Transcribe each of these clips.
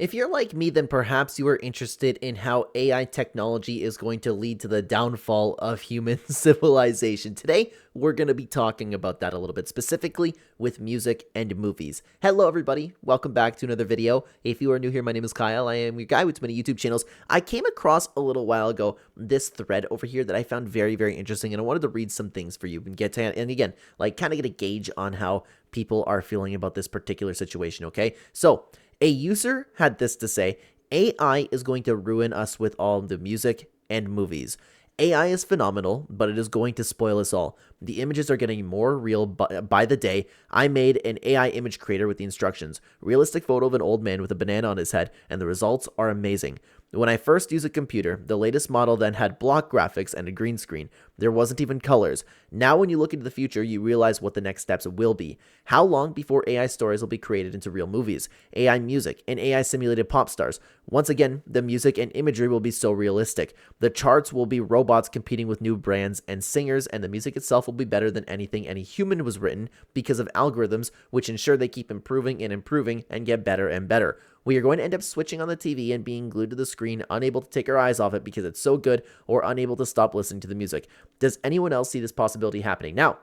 If you're like me, then perhaps you are interested in how AI technology is going to lead to the downfall of human civilization. Today, we're going to be talking about that a little bit, specifically with music and movies. Hello, everybody. Welcome back to another video. If you are new here, my name is Kyle. I am your guy with many YouTube channels. I came across a little while ago this thread over here that I found very, very interesting, and I wanted to read some things for you and get to, and again, like kind of get a gauge on how people are feeling about this particular situation, okay? So, a user had this to say: AI is going to ruin us with all the music and movies. AI is phenomenal, but it is going to spoil us all. The images are getting more real by the day. I made an AI image creator with the instructions. Realistic photo of an old man with a banana on his head, and the results are amazing. When I first used a computer, the latest model then had block graphics and a green screen. There wasn't even colors. Now when you look into the future, you realize what the next steps will be. How long before AI stories will be created into real movies, AI music, and AI simulated pop stars? Once again, the music and imagery will be so realistic. The charts will be robots competing with new brands and singers, and the music itself will be better than anything any human was written because of algorithms which ensure they keep improving and get better and better. We are going to end up switching on the TV and being glued to the screen, unable to take our eyes off it because it's so good, or unable to stop listening to the music. Does anyone else see this possibility happening? Now,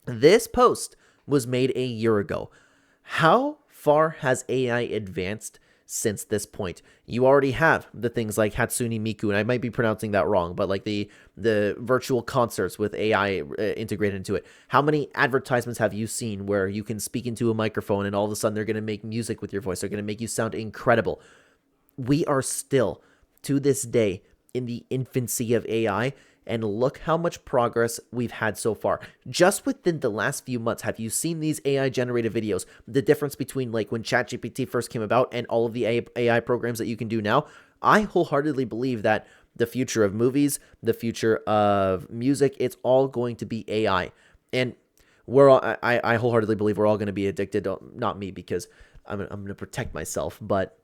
this post was made a year ago. How far has AI advanced since this point? You already have the things like Hatsune Miku, and I might be pronouncing that wrong, but like the virtual concerts with AI integrated into it. How many advertisements have you seen where you can speak into a microphone and all of a sudden they're going to make music with your voice? They're going to make you sound incredible. We are still, to this day, in the infancy of AI, and look how much progress we've had so far. Just within the last few months, have you seen these AI-generated videos? The difference between like when ChatGPT first came about and all of the AI programs that you can do now? I wholeheartedly believe that the future of movies, the future of music, it's all going to be AI. And I wholeheartedly believe we're all going to be addicted. Not me, because I'm going to protect myself, but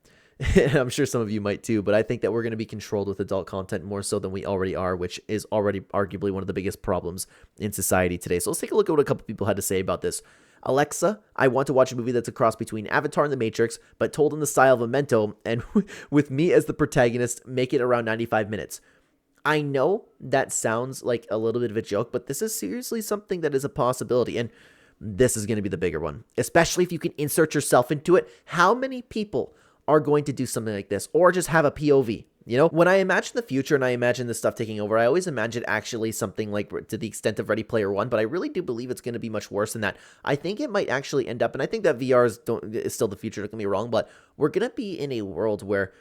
I'm sure some of you might too, but I think that we're going to be controlled with adult content more so than we already are, which is already arguably one of the biggest problems in society today. So let's take a look at what a couple people had to say about this. Alexa, I want to watch a movie that's a cross between Avatar and The Matrix, but told in the style of Memento, and with me as the protagonist, make it around 95 minutes. I know that sounds like a little bit of a joke, but this is seriously something that is a possibility, and this is going to be the bigger one, especially if you can insert yourself into it. How many people are going to do something like this, or just have a POV? You know, when I imagine the future and I imagine this stuff taking over, I always imagine actually something like to the extent of Ready Player One, but I really do believe it's going to be much worse than that. I think it might actually end up, and I think that VR is still the future, don't get me wrong, but we're going to be in a world where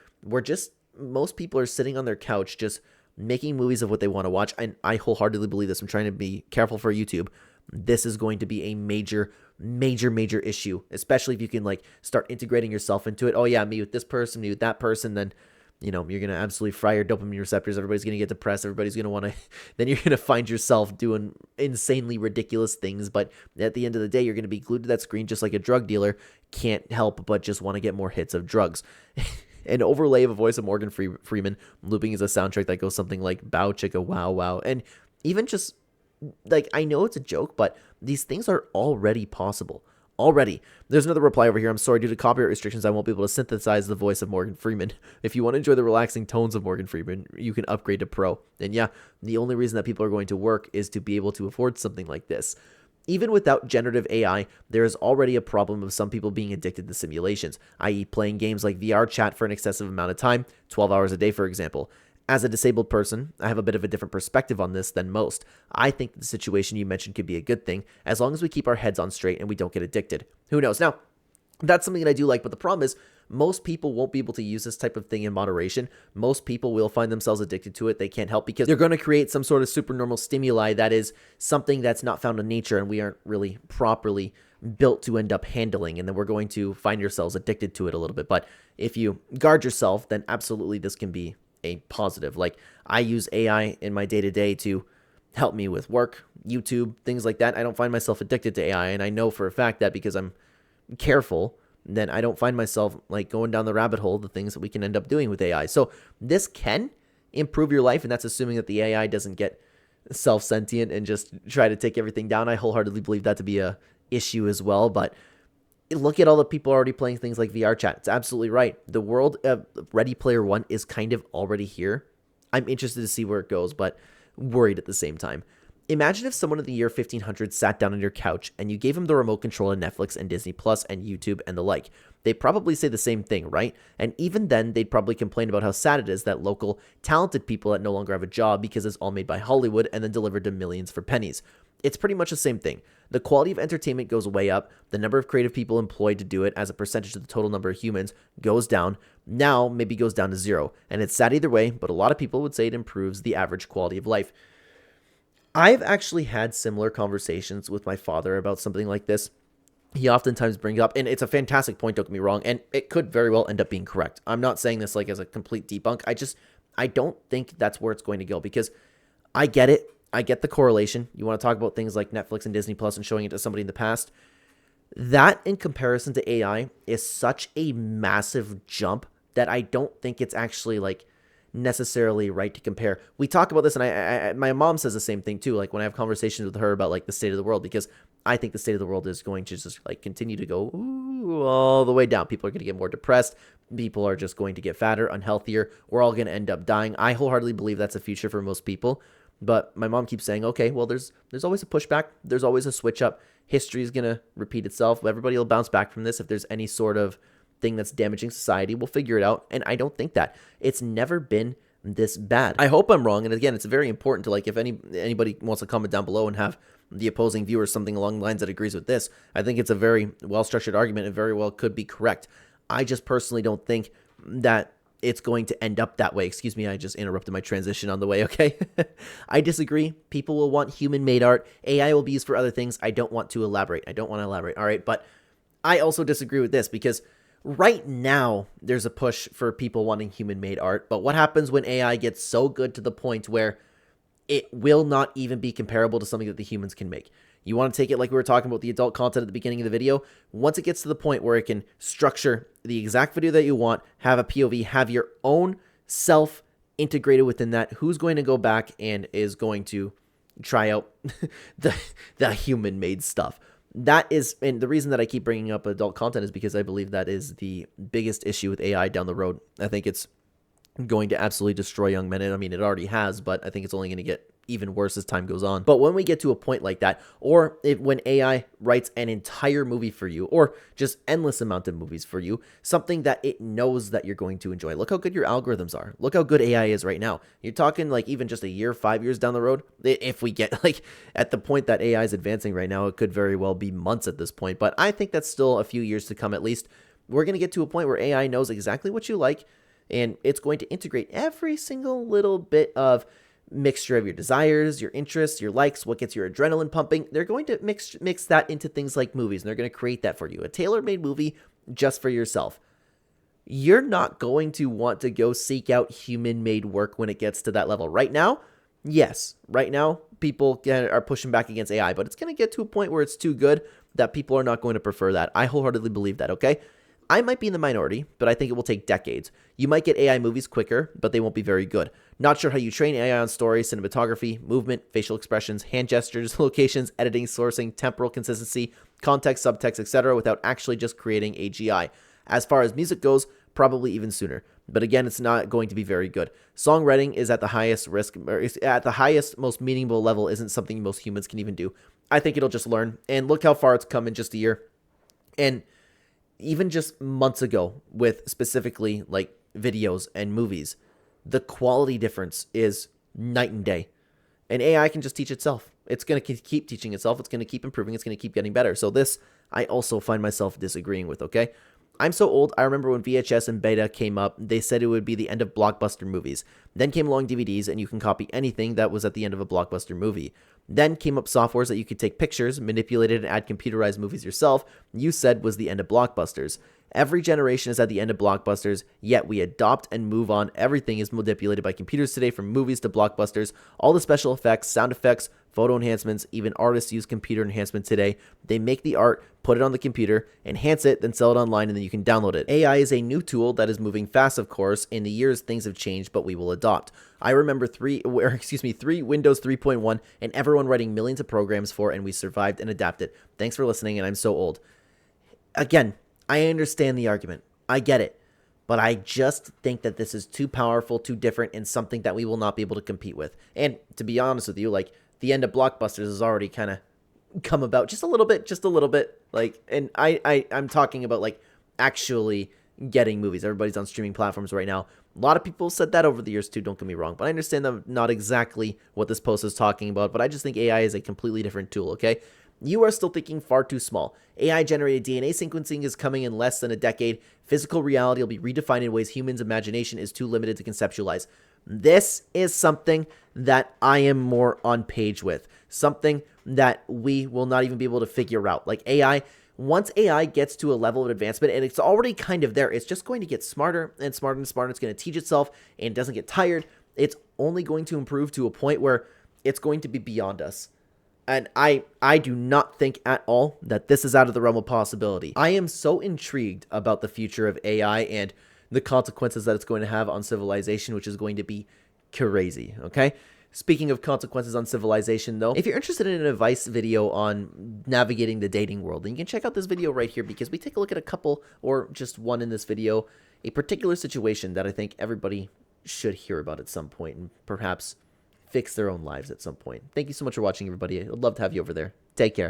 most people are sitting on their couch just making movies of what they want to watch, and I wholeheartedly believe this. I'm trying to be careful for YouTube. This is going to be a major issue, especially if you can like start integrating yourself into it. Oh yeah, me with this person, me with that person, then you know you're gonna absolutely fry your dopamine receptors. Everybody's gonna get depressed. Everybody's gonna want to. Then you're gonna find yourself doing insanely ridiculous things. But at the end of the day, you're gonna be glued to that screen just like a drug dealer can't help but just want to get more hits of drugs. An overlay of a voice of Morgan Freeman looping as a soundtrack that goes something like "Bow Chicka Wow Wow," and even just like, I know it's a joke, but these things are already possible. Already. There's another reply over here. I'm sorry, due to copyright restrictions, I won't be able to synthesize the voice of Morgan Freeman. If you want to enjoy the relaxing tones of Morgan Freeman, you can upgrade to Pro. And yeah, the only reason that people are going to work is to be able to afford something like this. Even without generative AI, there is already a problem of some people being addicted to simulations, i.e. playing games like VR chat for an excessive amount of time, 12 hours a day, for example. As a disabled person, I have a bit of a different perspective on this than most. I think the situation you mentioned could be a good thing, as long as we keep our heads on straight and we don't get addicted. Who knows? Now, that's something that I do like, but the problem is most people won't be able to use this type of thing in moderation. Most people will find themselves addicted to it. They can't help because they're going to create some sort of supernormal stimuli that is something that's not found in nature and we aren't really properly built to end up handling, and then we're going to find yourselves addicted to it a little bit. But if you guard yourself, then absolutely this can be a positive. Like, I use AI in my day-to-day to help me with work, YouTube, things like that. I don't find myself addicted to AI, and I know for a fact that because I'm careful, then I don't find myself like going down the rabbit hole, the things that we can end up doing with AI. So this can improve your life, and that's assuming that the AI doesn't get self-sentient and just try to take everything down. I wholeheartedly believe that to be a issue as well, but Look at all the people already playing things like VR chat. It's absolutely right. The world of Ready Player One is kind of already here. I'm interested to see where it goes, but worried at the same time. Imagine if someone in the year 1500 sat down on your couch and you gave them the remote control of Netflix and Disney Plus and YouTube and the like. They'd probably say the same thing, right? And even then, they'd probably complain about how sad it is that local, talented people that no longer have a job because it's all made by Hollywood and then delivered to millions for pennies. It's pretty much the same thing. The quality of entertainment goes way up. The number of creative people employed to do it as a percentage of the total number of humans goes down. Now, maybe goes down to zero. And it's sad either way, but a lot of people would say it improves the average quality of life. I've actually had similar conversations with my father about something like this. He oftentimes brings up, and it's a fantastic point, don't get me wrong, and it could very well end up being correct. I'm not saying this like as a complete debunk. I don't think that's where it's going to go, because I get it. I get the correlation. You want to talk about things like Netflix and Disney Plus and showing it to somebody in the past. That, in comparison to AI, is such a massive jump that I don't think it's actually like necessarily right to compare. We talk about this, and I my mom says the same thing too. Like when I have conversations with her about like the state of the world, because I think the state of the world is going to just like continue to go all the way down. People are going to get more depressed. People are just going to get fatter, unhealthier. We're all going to end up dying. I wholeheartedly believe that's a future for most people. But my mom keeps saying, okay, well, there's always a pushback. There's always a switch up. History is going to repeat itself. Everybody will bounce back from this. If there's any sort of thing that's damaging society, we'll figure it out. And I don't think that. It's never been this bad. I hope I'm wrong. And again, it's very important to, like, if anybody wants to comment down below and have the opposing viewer something along the lines that agrees with this, I think it's a very well-structured argument and very well could be correct. I just personally don't think that it's going to end up that way. Excuse me, I just interrupted my transition on the way, okay? I disagree. People will want human-made art. AI will be used for other things. I don't want to elaborate. All right? But I also disagree with this, because right now there's a push for people wanting human-made art. But what happens when AI gets so good to the point where it will not even be comparable to something that the humans can make? You want to take it like we were talking about the adult content at the beginning of the video. Once it gets to the point where it can structure the exact video that you want, have a POV, have your own self integrated within that, who's going to go back and is going to try out the human-made stuff? That is, and the reason that I keep bringing up adult content is because I believe that is the biggest issue with AI down the road. I think it's going to absolutely destroy young men. And I mean, it already has, but I think it's only going to get even worse as time goes on. But when we get to a point like that, or when AI writes an entire movie for you, or just endless amount of movies for you, something that it knows that you're going to enjoy. Look how good your algorithms are. Look how good AI is right now. You're talking like even just a year, 5 years down the road. If we get like at the point that AI is advancing right now, it could very well be months at this point. But I think that's still a few years to come at least. We're going to get to a point where AI knows exactly what you like, and it's going to integrate every single little bit of mixture of your desires, your interests, your likes, what gets your adrenaline pumping. They're going to mix that into things like movies, and they're going to create that for you. A tailor-made movie just for yourself. You're not going to want to go seek out human-made work when it gets to that level. Right now, yes. Right now, people are pushing back against AI, but it's going to get to a point where it's too good that people are not going to prefer that. I wholeheartedly believe that, okay? I might be in the minority, but I think it will take decades. You might get AI movies quicker, but they won't be very good. Not sure how you train AI on story, cinematography, movement, facial expressions, hand gestures, locations, editing, sourcing, temporal consistency, context, subtext, etc. without actually just creating AGI. As far as music goes, probably even sooner. But again, it's not going to be very good. Songwriting is at the highest risk, or is at the highest, most meaningful level, isn't something most humans can even do. I think it'll just learn. And look how far it's come in just a year. And even just months ago with specifically like videos and movies, the quality difference is night and day. And AI can just teach itself. It's going to keep teaching itself. It's going to keep improving. It's going to keep getting better. So this, I also find myself disagreeing with, okay? I'm so old, I remember when VHS and beta came up, they said it would be the end of blockbuster movies. Then came along DVDs, and you can copy anything that was at the end of a blockbuster movie. Then came up softwares that you could take pictures, manipulate it, and add computerized movies yourself, you said was the end of blockbusters. Every generation is at the end of blockbusters, yet we adopt and move on. Everything is manipulated by computers today, from movies to blockbusters. All the special effects, sound effects, photo enhancements, even artists use computer enhancement today. They make the art, put it on the computer, enhance it, then sell it online, and then you can download it. AI is a new tool that is moving fast, of course. In the years, things have changed, but we will adopt. I remember three Windows 3.1, and everyone writing millions of programs for, and we survived and adapted. Thanks for listening, and I'm so old. Again, I understand the argument. I get it. But I just think that this is too powerful, too different, and something that we will not be able to compete with. And to be honest with you, like, the end of blockbusters has already kind of come about just a little bit. Like, and I'm talking about, like, actually getting movies. Everybody's on streaming platforms right now. A lot of people said that over the years too, don't get me wrong. But I understand that not exactly what this post is talking about, but I just think AI is a completely different tool, okay? You are still thinking far too small. AI-generated DNA sequencing is coming in less than a decade. Physical reality will be redefined in ways humans' imagination is too limited to conceptualize. This is something that I am more on page with. Something that we will not even be able to figure out. Like AI, once AI gets to a level of advancement, and it's already kind of there, it's just going to get smarter and smarter and smarter. It's going to teach itself and it doesn't get tired. It's only going to improve to a point where it's going to be beyond us. And I do not think at all that this is out of the realm of possibility. I am so intrigued about the future of AI and the consequences that it's going to have on civilization, which is going to be crazy, okay? Speaking of consequences on civilization, though, if you're interested in an advice video on navigating the dating world, then you can check out this video right here because we take a look at a couple, or just one in this video, a particular situation that I think everybody should hear about at some point and perhaps fix their own lives at some point. Thank you so much for watching, everybody. I'd love to have you over there. Take care.